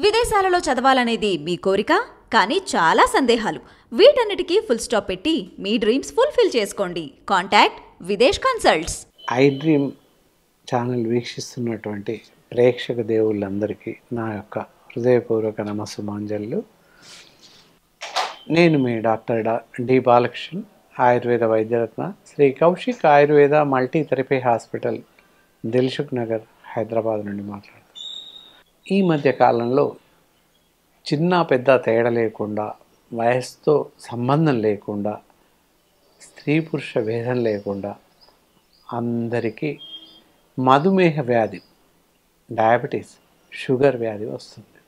విదేశాలలో చదవాలనేది మీ కోరిక, కానీ చాలా సందేహాలు. వీటన్నిటికీ ఫుల్ స్టాప్ పెట్టి మీ డ్రీమ్స్ ఫుల్ఫిల్ చేసుకోండి. Contact Videsh consults. I dream channel వీక్షిస్తున్నటువంటి ప్రేక్షక దేవుళ్ళందరికీ నా యొక్క హృదయపూర్వక నమస్సుమాంజలు. నేను మీ doctor D Balakrishnan, Ayurveda Vaidyaratna, Shri Kaushik Ayurveda multi therapy hospital, Dilsukh Nagar, Hyderabad నుండి మాట్లాడుతున్నాను. ఈ మధ్య కాలంలో చిన్న పెద్ద తేడా లేకుండా, వయసుతో సంబంధం లేకుండా, స్త్రీ పురుష భేదం లేకుండా అందరికీ మధుమేహ వ్యాధి, డయాబెటీస్, షుగర్ వ్యాధి వస్తుంది.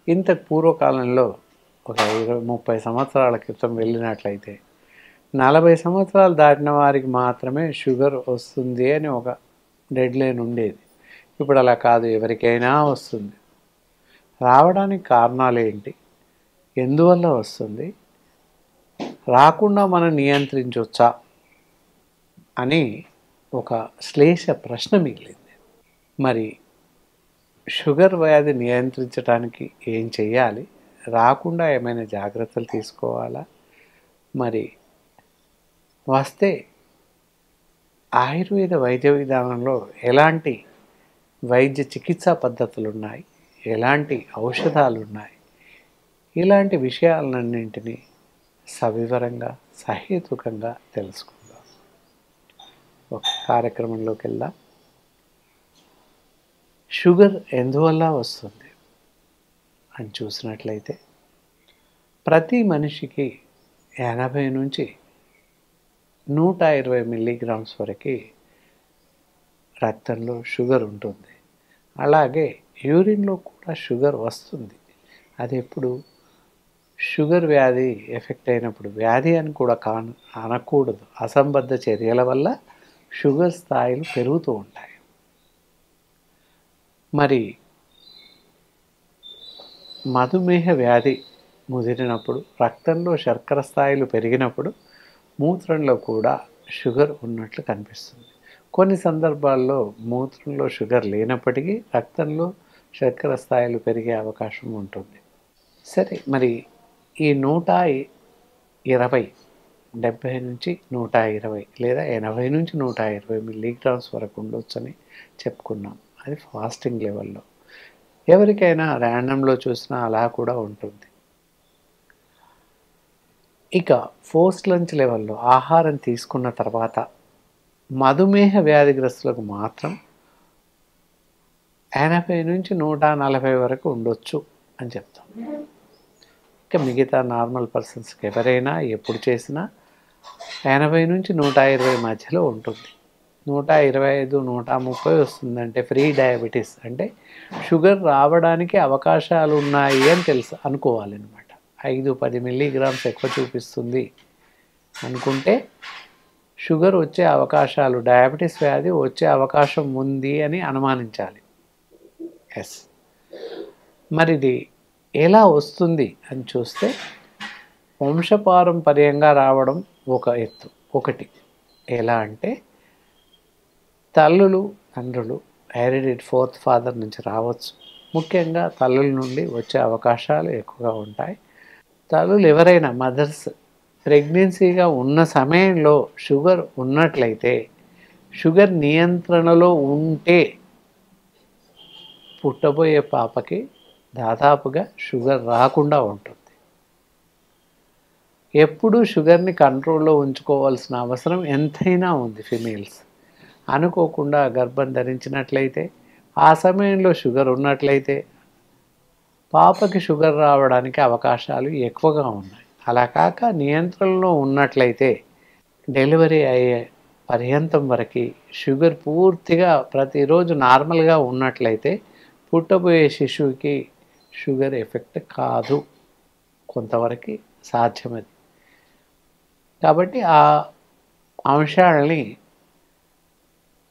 ఇంతకు పూర్వకాలంలో ఒక 20-30 సంవత్సరాల క్రితం వెళ్ళినట్లయితే 40 సంవత్సరాలు దాటిన వారికి మాత్రమే షుగర్ వస్తుంది అని ఒక డెడ్ లైన్ ఉండేది. ఇప్పుడు అలా కాదు, ఎవరికైనా వస్తుంది. రావడానికి కారణాలు ఏంటి, ఎందువల్ల వస్తుంది, రాకుండా మనం నియంత్రించవచ్చా అని ఒక శ్లేష ప్రశ్న మిగిలింది. మరి షుగర్ వ్యాధి నియంత్రించడానికి ఏం చేయాలి, రాకుండా ఏమైనా జాగ్రత్తలు తీసుకోవాలా, మరి వస్తే ఆయుర్వేద వైద్య విధానంలో ఎలాంటి వైద్య చికిత్సా పద్ధతులు ఉన్నాయి, ఎలాంటి ఔషధాలు ఉన్నాయి, ఇలాంటి విషయాలన్నింటినీ సవివరంగా సహేతుకంగా తెలుసుకుందాం. ఒక కార్యక్రమంలోకి వెళ్దాం. షుగర్ ఎందువల్ల వస్తుంది అని చూసినట్లయితే ప్రతి మనిషికి 80 నుంచి 120 మిల్లీగ్రామ్స్ వరకు రక్తంలో షుగర్ ఉంటుంది. అలాగే యూరిన్లో కూడా షుగర్ వస్తుంది. అది ఎప్పుడు షుగర్ వ్యాధి ఎఫెక్ట్ అయినప్పుడు, వ్యాధి అని కూడా అనకూడదు, అసంబద్ధ చర్యల వల్ల షుగర్ స్థాయిలు పెరుగుతూ ఉంటాయి. మరి మధుమేహ వ్యాధి ముదిరినప్పుడు, రక్తంలో శర్కర స్థాయిలు పెరిగినప్పుడు మూత్రంలో కూడా షుగర్ ఉన్నట్లు కనిపిస్తుంది. కొన్ని సందర్భాల్లో మూత్రంలో షుగర్ లేనప్పటికీ రక్తంలో శర్కర స్థాయిలు పెరిగే అవకాశం ఉంటుంది. సరే, మరి ఈ 120, 70 నుంచి 120 లేదా 80 నుంచి 120 మిల్లీగ్రామ్స్ వరకు ఉండొచ్చని చెప్పుకున్నాం. అది ఫాస్టింగ్ లెవెల్లో. ఎవరికైనా ర్యాండంలో చూసినా అలా కూడా ఉంటుంది. ఇక పోస్ట్ లంచ్ లెవెల్లో ఆహారం తీసుకున్న తర్వాత మధుమేహ వ్యాధిగ్రస్తులకు మాత్రం 80 నుంచి 140 వరకు ఉండొచ్చు అని చెప్తాం. ఇక మిగతా నార్మల్ పర్సన్స్కి ఎవరైనా ఎప్పుడు చేసినా 80 నుంచి 120 మధ్యలో ఉంటుంది. 125, 130 వస్తుందంటే ఫ్రీ డయాబెటీస్, అంటే షుగర్ రావడానికి అవకాశాలు ఉన్నాయి అని తెలుసు అనుకోవాలన్నమాట. 5-10 మిల్లీగ్రామ్స్ ఎక్కువ చూపిస్తుంది అనుకుంటే షుగర్ వచ్చే అవకాశాలు, డయాబెటీస్ వ్యాధి వచ్చే అవకాశం ఉంది అని అనుమానించాలి. ఎస్. మరి ఇది ఎలా వస్తుంది అని చూస్తే వంశపారంపర్యంగా రావడం ఒక ఎత్తు. ఒకటి ఎలా అంటే తల్లులు, తండ్రులు, హెరిడిటరీ ఫోర్త్ ఫాదర్ నుంచి రావచ్చు. ముఖ్యంగా తల్లుల నుండి వచ్చే అవకాశాలు ఎక్కువగా ఉంటాయి. తల్లులు ఎవరైనా మదర్స్ ప్రెగ్నెన్సీగా ఉన్న సమయంలో షుగర్ ఉన్నట్లయితే, షుగర్ నియంత్రణలో ఉంటే పుట్టబోయే పాపకి దాదాపుగా షుగర్ రాకుండా ఉంటుంది. ఎప్పుడూ షుగర్ని కంట్రోల్లో ఉంచుకోవాల్సిన అవసరం ఎంతైనా ఉంది ఫిమేల్స్. అనుకోకుండా గర్భం ధరించినట్లయితే, ఆ సమయంలో షుగర్ ఉన్నట్లయితే పాపకి షుగర్ రావడానికి అవకాశాలు ఎక్కువగా ఉన్నాయి. అలా కాక నియంత్రణలో ఉన్నట్లయితే డెలివరీ అయ్యే పర్యంతం వరకు షుగర్ పూర్తిగా ప్రతిరోజు నార్మల్గా ఉన్నట్లయితే పుట్టబోయే శిశువుకి షుగర్ ఎఫెక్ట్ కాదు, కొంతవరకు సాధ్యమది. కాబట్టి ఆ అంశాలని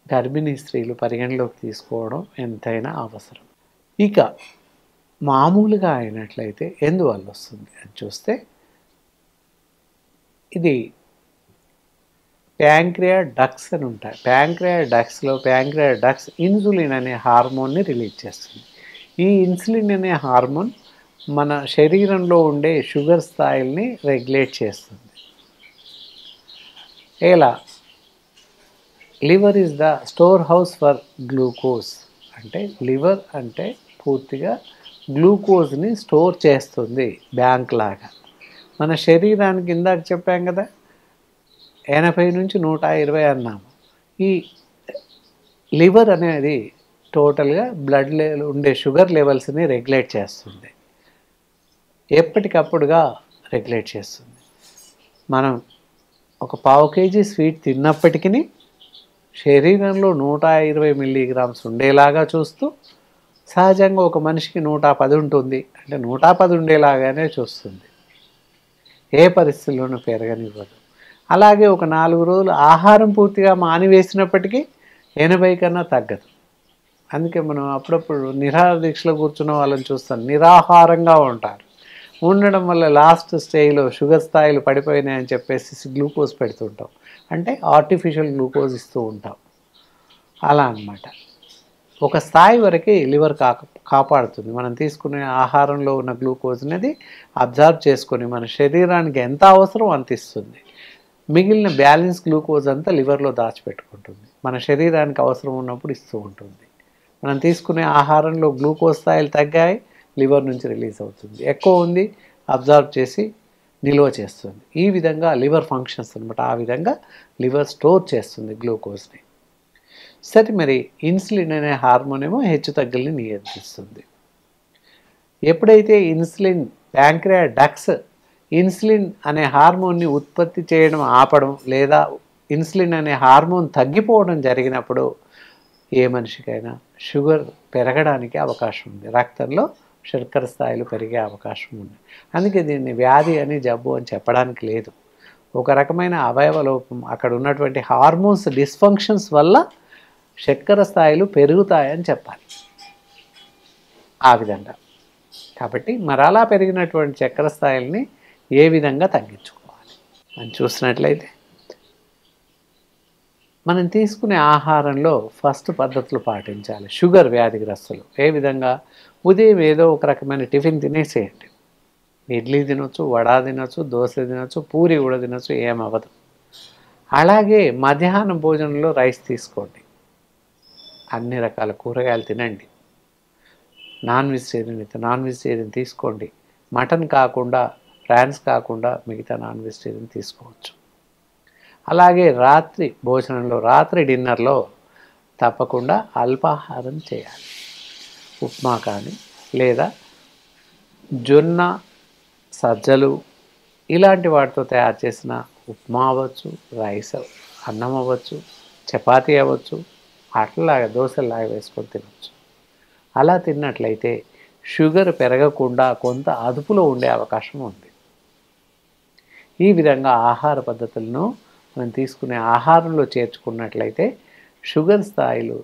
గర్భిణీ స్త్రీలు పరిగణలోకి తీసుకోవడం ఎంతైనా అవసరం. ఇక మామూలుగా అయినట్లయితే ఎందువల్ల వస్తుంది అని చూస్తే ఇది ప్యాంక్రియా డక్స్ అని ఉంటాయి. ప్యాంక్రియా డక్స్ ఇన్సులిన్ అనే హార్మోన్ని రిలీజ్ చేస్తుంది. ఈ ఇన్సులిన్ అనే హార్మోన్ మన శరీరంలో ఉండే షుగర్ స్థాయిల్ని రెగ్యులేట్ చేస్తుంది. ఎలా? Liver is the store house for glucose. అంటే లివర్ అంటే పూర్తిగా గ్లూకోజ్ని స్టోర్ చేస్తుంది, బ్యాంక్ లాగా. మన శరీరానికి ఇందాక చెప్పాం కదా 80 నుంచి 120 అన్నాము. ఈ లివర్ అనేది టోటల్గా బ్లడ్ లెవెల్ ఉండే షుగర్ లెవెల్స్ని రెగ్యులేట్ చేస్తుంది, ఎప్పటికప్పుడుగా రెగ్యులేట్ చేస్తుంది. మనం ఒక 1/2 kg స్వీట్ తిన్నప్పటికీ శరీరంలో 120 మిల్లీగ్రామ్స్ ఉండేలాగా చూస్తూ, సహజంగా ఒక మనిషికి 110 ఉంటుంది అంటే 110 ఉండేలాగానే చూస్తుంది, ఏ పరిస్థితుల్లోనూ పెరగనివ్వదు. అలాగే ఒక 4 రోజులు ఆహారం పూర్తిగా మానివేసినప్పటికీ 80 కన్నా తగ్గదు. అందుకే మనం అప్పుడప్పుడు నిరాహార దీక్షలో కూర్చున్న వాళ్ళని చూస్తాం, నిరాహారంగా ఉంటారు. ఉండడం వల్ల లాస్ట్ స్టేజ్లో షుగర్ స్థాయిలు పడిపోయినాయని చెప్పేసి గ్లూకోజ్ పెడుతుంటాం, అంటే ఆర్టిఫిషియల్ గ్లూకోజ్ ఇస్తూ ఉంటాం. అలా అన్నమాట. ఒక స్థాయి వరకు లివర్ కాపాడుతుంది. మనం తీసుకునే ఆహారంలో ఉన్న గ్లూకోజ్ అనేది అబ్జర్వ్ చేసుకొని మన శరీరానికి ఎంత అవసరం అంత ఇస్తుంది. మిగిలిన బ్యాలెన్స్ గ్లూకోజ్ అంతా లివర్లో దాచిపెట్టుకుంటుంది, మన శరీరానికి అవసరం ఉన్నప్పుడు ఇస్తూ ఉంటుంది. మనం తీసుకునే ఆహారంలో గ్లూకోజ్ స్థాయిలు తగ్గాయి, లివర్ నుంచి రిలీజ్ అవుతుంది. ఎక్కువ ఉంది, అబ్జర్వ్ చేసి నిల్వ చేస్తుంది. ఈ విధంగా లివర్ ఫంక్షన్స్ అనమాట. ఆ విధంగా లివర్ స్టోర్ చేస్తుంది గ్లూకోజ్ని. సరే, మరి ఇన్సులిన్ అనే హార్మోన్ ఏమో హెచ్చుతగ్గుల్ని నియంత్రిస్తుంది. ఎప్పుడైతే ఇన్సులిన్ ప్యాంక్రియా డక్స్ ఇన్సులిన్ అనే హార్మోన్ని ఉత్పత్తి చేయడం ఆపడం లేదా ఇన్సులిన్ అనే హార్మోన్ తగ్గిపోవడం జరిగినప్పుడు ఏ మనిషికైనా షుగర్ పెరగడానికి అవకాశం ఉంది, రక్తంలో శర్కర స్థాయిలు పెరిగే అవకాశం ఉంది. అందుకే దీన్ని వ్యాధి అని జబ్బు అని చెప్పడానికి లేదు. ఒక రకమైన అవయవ లోపం, అక్కడ ఉన్నటువంటి హార్మోన్స్ డిస్ఫంక్షన్స్ వల్ల చక్కెర స్థాయిలు పెరుగుతాయని చెప్పాలి. ఆ విధంగా కాబట్టి మరి అలా పెరిగినటువంటి చక్కెర స్థాయిల్ని ఏ విధంగా తగ్గించుకోవాలి అని చూసినట్లయితే, మనం తీసుకునే ఆహారంలో ఫస్ట్ పద్ధతులు పాటించాలి. షుగర్ వ్యాధిగ్రస్తులు ఏ విధంగా? ఉదయం ఏదో ఒక రకమైన టిఫిన్ తినేసేయండి. ఇడ్లీ తినొచ్చు, వడ తినొచ్చు, దోశ తినొచ్చు, పూరి కూడా తినొచ్చు, ఏమవ్వదు. అలాగే మధ్యాహ్నం భోజనంలో రైస్ తీసుకోండి, అన్ని రకాల కూరగాయలు తినండి. నాన్ వెజిటేరియన్ తీసుకోండి. మటన్ కాకుండా, ప్రాన్స్ కాకుండా మిగతా నాన్ వెజిటేరియన్ తీసుకోవచ్చు. అలాగే రాత్రి భోజనంలో, రాత్రి డిన్నర్లో తప్పకుండా అల్పాహారం చేయాలి. ఉప్మా కానీ లేదా జొన్న, సజ్జలు ఇలాంటి వాటితో తయారు చేసిన ఉప్మా అవ్వచ్చు, రైస్ అన్నం అవ్వచ్చు, చపాతీ అవ్వచ్చు, అట్లాగా దోశలాగా వేసుకొని తినవచ్చు. అలా తిన్నట్లయితే షుగర్ పెరగకుండా కొంత అదుపులో ఉండే అవకాశం ఉంది. ఈ విధంగా ఆహార పద్ధతులను మనం తీసుకునే ఆహారంలో చేర్చుకున్నట్లయితే షుగర్ స్థాయిలు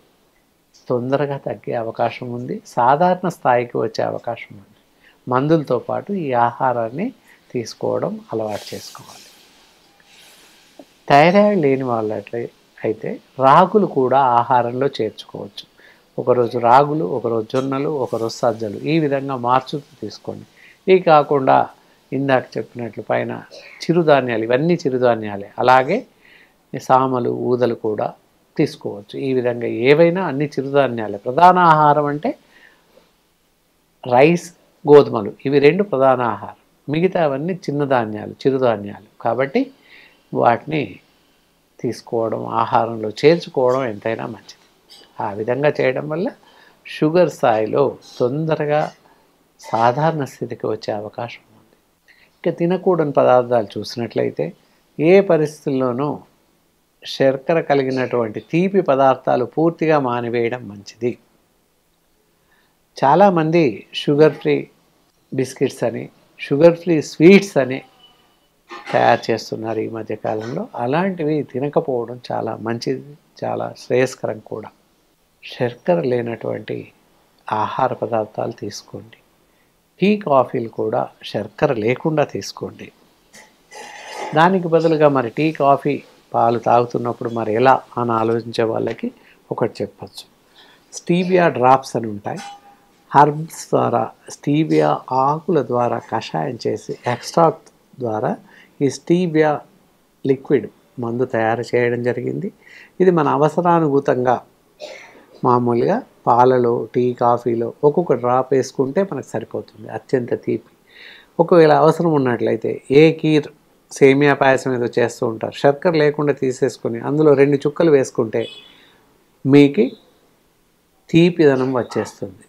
తొందరగా తగ్గే అవకాశం ఉంది, సాధారణ స్థాయికి వచ్చే అవకాశం ఉంది. మందులతో పాటు ఈ ఆహారాన్ని తీసుకోవడం అలవాటు చేసుకోవాలి. థైరాయిడ్ లేని అయితే రాగులు కూడా ఆహారంలో చేర్చుకోవచ్చు. ఒకరోజు రాగులు, ఒకరోజు జొన్నలు, ఒకరోజు సజ్జలు, ఈ విధంగా మార్చుతూ తీసుకోండి. ఇవి కాకుండా ఇందాక చెప్పినట్లు పైన చిరుధాన్యాలు, ఇవన్నీ చిరుధాన్యాలే. అలాగే సామలు, ఊదలు కూడా తీసుకోవచ్చు. ఈ విధంగా ఏవైనా అన్ని చిరుధాన్యాలే. ప్రధాన ఆహారం అంటే రైస్, గోధుమలు, ఇవి రెండు ప్రధాన ఆహారం. మిగతా అవన్నీ చిరుధాన్యాలు. కాబట్టి వాటిని తీసుకోవడం, ఆహారంలో చేర్చుకోవడం ఎంతైనా మంచిది. ఆ విధంగా చేయడం వల్ల షుగర్ స్థాయిలో తొందరగా సాధారణ స్థితికి వచ్చే అవకాశం ఉంది. ఇక తినకూడని పదార్థాలు చూసినట్లయితే ఏ పరిస్థితుల్లోనూ శర్కర కలిగినటువంటి తీపి పదార్థాలు పూర్తిగా మానివేయడం మంచిది. చాలామంది షుగర్ ఫ్రీ బిస్కెట్స్ అని, షుగర్ ఫ్రీ స్వీట్స్ అని తయారు చేస్తున్నారు ఈ మధ్యకాలంలో. అలాంటివి తినకపోవడం చాలా మంచిది, చాలా శ్రేయస్కరం కూడా. శర్కర లేనటువంటి ఆహార పదార్థాలు తీసుకోండి. టీ, కాఫీలు కూడా శర్కర లేకుండా తీసుకోండి. దానికి బదులుగా మరి టీ, కాఫీ పాలు తాగుతున్నప్పుడు మరి ఎలా అని ఆలోచించే వాళ్ళకి ఒకటి చెప్పచ్చు. స్టీవియా డ్రాప్స్ అని ఉంటాయి. హర్బ్స్ ద్వారా, స్టీవియా ఆకుల ద్వారా కషాయం చేసి ఎక్స్ట్రాక్ట్ ద్వారా ఈ స్టీవియా లిక్విడ్ మందు తయారు చేయడం జరిగింది. ఇది మన అవసరానుభూతంగా మామూలుగా పాలలో, టీ, కాఫీలో ఒక్కొక్క డ్రాప్ వేసుకుంటే మనకు సరిపోతుంది, అత్యంత తీపి. ఒకవేళ అవసరం ఉన్నట్లయితే ఏ కీర్, సేమియా పాయసం ఏదో చేస్తూ ఉంటారు, శర్కర లేకుండా తీసేసుకొని అందులో 2 చుక్కలు వేసుకుంటే మీకు తీపిదనం వచ్చేస్తుంది.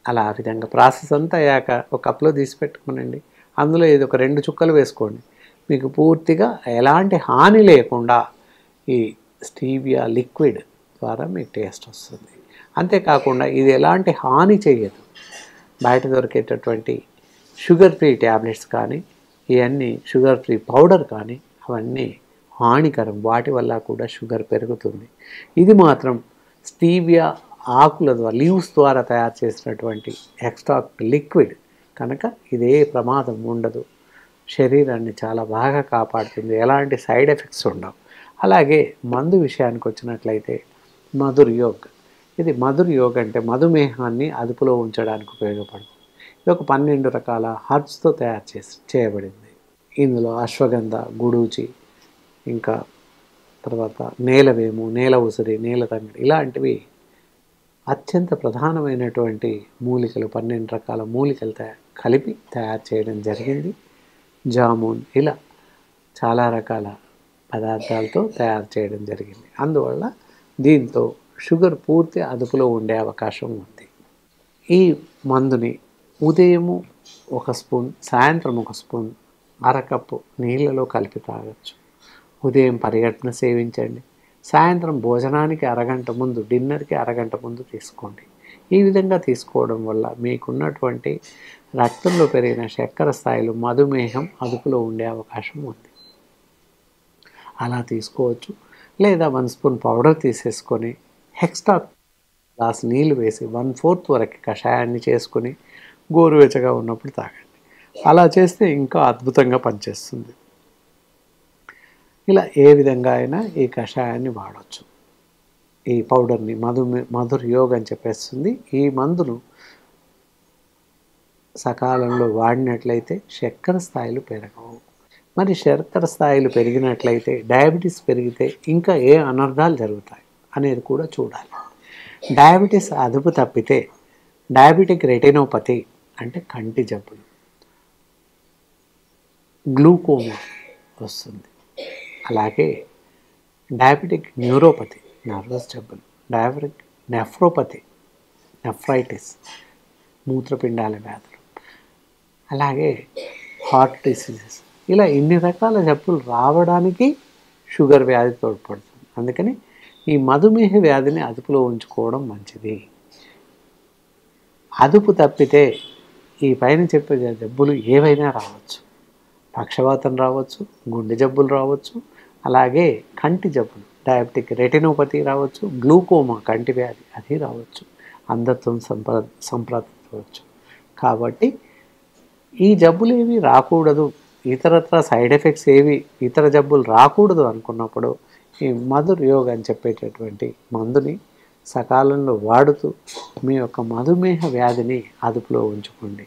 అలా ఆ విధంగా ప్రాసెస్ అంతా అయ్యాక ఒక కప్లో తీసి పెట్టుకోనండి, అందులో ఇది ఒక 2 చుక్కలు వేసుకోండి. మీకు పూర్తిగా ఎలాంటి హాని లేకుండా ఈ స్టీవియా లిక్విడ్ ద్వారా మీకు టేస్ట్ వస్తుంది. అంతేకాకుండా ఇది ఎలాంటి హాని చేయదు. బయట దొరికేటటువంటి షుగర్ ఫ్రీ ట్యాబ్లెట్స్ కానీ, ఇవన్నీ షుగర్ ఫ్రీ పౌడర్ కానీ అవన్నీ హానికరం, వాటి వల్ల కూడా షుగర్ పెరుగుతుంది. ఇది మాత్రం స్టీవియా ఆకుల ద్వారా, లీవ్స్ ద్వారా తయారు చేసినటువంటి ఎక్స్ట్రాక్ట్ లిక్విడ్ కనుక ఇదే ప్రమాదం ఉండదు, శరీరాన్ని చాలా బాగా కాపాడుతుంది, ఎలాంటి సైడ్ ఎఫెక్ట్స్ ఉండవు. అలాగే మందు విషయానికి వచ్చినట్లయితే మధుర్ యోగ్. ఇది మధుర్ యోగ్ అంటే మధుమేహాన్ని అదుపులో ఉంచడానికి ఉపయోగపడుతుంది. ఇది ఒక 12 రకాల హర్బ్స్తో తయారు చేయబడింది. ఇందులో అశ్వగంధ, గుడూచి, ఇంకా తర్వాత నేలవేము, నేల ఉసిరి, నేల తంగడి ఇలాంటివి అత్యంత ప్రధానమైనటువంటి మూలికలు, 12 రకాల మూలికలు కలిపి తయారు చేయడం జరిగింది. జామున్, ఇలా చాలా రకాల పదార్థాలతో తయారు చేయడం జరిగింది. అందువల్ల దీంతో షుగర్ పూర్తి అదుపులో ఉండే అవకాశం ఉంది. ఈ మందుని ఉదయము 1 స్పూన్, సాయంత్రం 1 స్పూన్, అరకప్పు నీళ్ళలో కలిపి తాగొచ్చు. ఉదయం పరిగెట్టున సేవించండి, సాయంత్రం భోజనానికి అరగంట ముందు, డిన్నర్కి అరగంట ముందు తీసుకోండి. ఈ విధంగా తీసుకోవడం వల్ల మీకున్నటువంటి రక్తంలో పెరిగిన చక్కెర స్థాయిలు, మధుమేహం అదుపులో ఉండే అవకాశం ఉంది. అలా తీసుకోవచ్చు. లేదా 1 స్పూన్ పౌడర్ తీసేసుకొని ఎక్స్ట్రా గ్లాస్ నీళ్ళు వేసి 1/4 వరకు కషాయాన్ని చేసుకొని గోరువెచ్చగా ఉన్నప్పుడు తాగండి. అలా చేస్తే ఇంకా అద్భుతంగా పనిచేస్తుంది. ఇలా ఏ విధంగా అయినా ఈ కషాయాన్ని వాడవచ్చు. ఈ పౌడర్ని మధుర్ యోగ్ అని చెప్పేస్తుంది. ఈ మందును సకాలంలో వాడినట్లయితే చక్కెర స్థాయిలు పెరగవు. మరి చక్కెర స్థాయిలు పెరిగినట్లయితే, డయాబెటీస్ పెరిగితే ఇంకా ఏ అనర్థాలు జరుగుతాయి అనేది కూడా చూడాలి. డయాబెటీస్ అదుపు తప్పితే డయాబెటిక్ రెటినోపతి అంటే కంటి జబ్బులు, గ్లూకోమా వస్తుంది. అలాగే డయాబెటిక్ న్యూరోపతి, నర్వస్ జబ్బులు, డయాబెటిక్ నెఫ్రోపతి, నెఫ్రైటిస్, మూత్రపిండాల వ్యాధులు, అలాగే హార్ట్ డిసీజెస్, ఇలా ఇన్ని రకాల జబ్బులు రావడానికి షుగర్ వ్యాధి తోడ్పడుతుంది. అందుకని ఈ మధుమేహ వ్యాధిని అదుపులో ఉంచుకోవడం మంచిది. అదుపు తప్పితే ఈ పైన చెప్పే జబ్బులు ఏవైనా రావచ్చు. పక్షవాతం రావచ్చు, గుండె జబ్బులు రావచ్చు, అలాగే కంటి జబ్బులు, డయాబెటిక్ రెటినోపతి రావచ్చు, గ్లూకోమా కంటి వ్యాధి అది రావచ్చు, అంధత్వం సంప్రదించవచ్చు. కాబట్టి ఈ జబ్బులు ఏవి రాకూడదు, ఇతరత్ర సైడ్ ఎఫెక్ట్స్ ఏవి, ఇతర జబ్బులు రాకూడదు అనుకున్నప్పుడు ఈ మధుర్ యోగ్ అని చెప్పేటటువంటి మందుని సకాలంలో వాడుతూ మీ యొక్క మధుమేహ వ్యాధిని అదుపులో ఉంచుకోండి.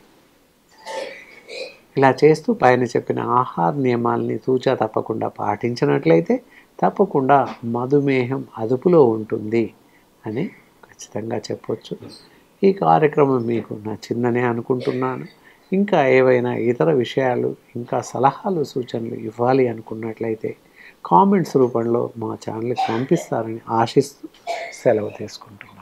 ఇలా చేస్తూ పైన చెప్పిన ఆహార నియమాల్ని తూచా తప్పకుండా పాటించినట్లయితే తప్పకుండా మధుమేహం అదుపులో ఉంటుంది అని ఖచ్చితంగా చెప్పొచ్చు. ఈ కార్యక్రమం మీకు నచ్చిందనే అనుకుంటున్నాను. ఇంకా ఏవైనా ఇతర విషయాలు, ఇంకా సలహాలు, సూచనలు ఇవ్వాలి అనుకున్నట్లయితే కామెంట్స్ రూపంలో మా ఛానల్కి పంపిస్తారని ఆశిస్తూ సెలవు తీసుకుంటున్నాను.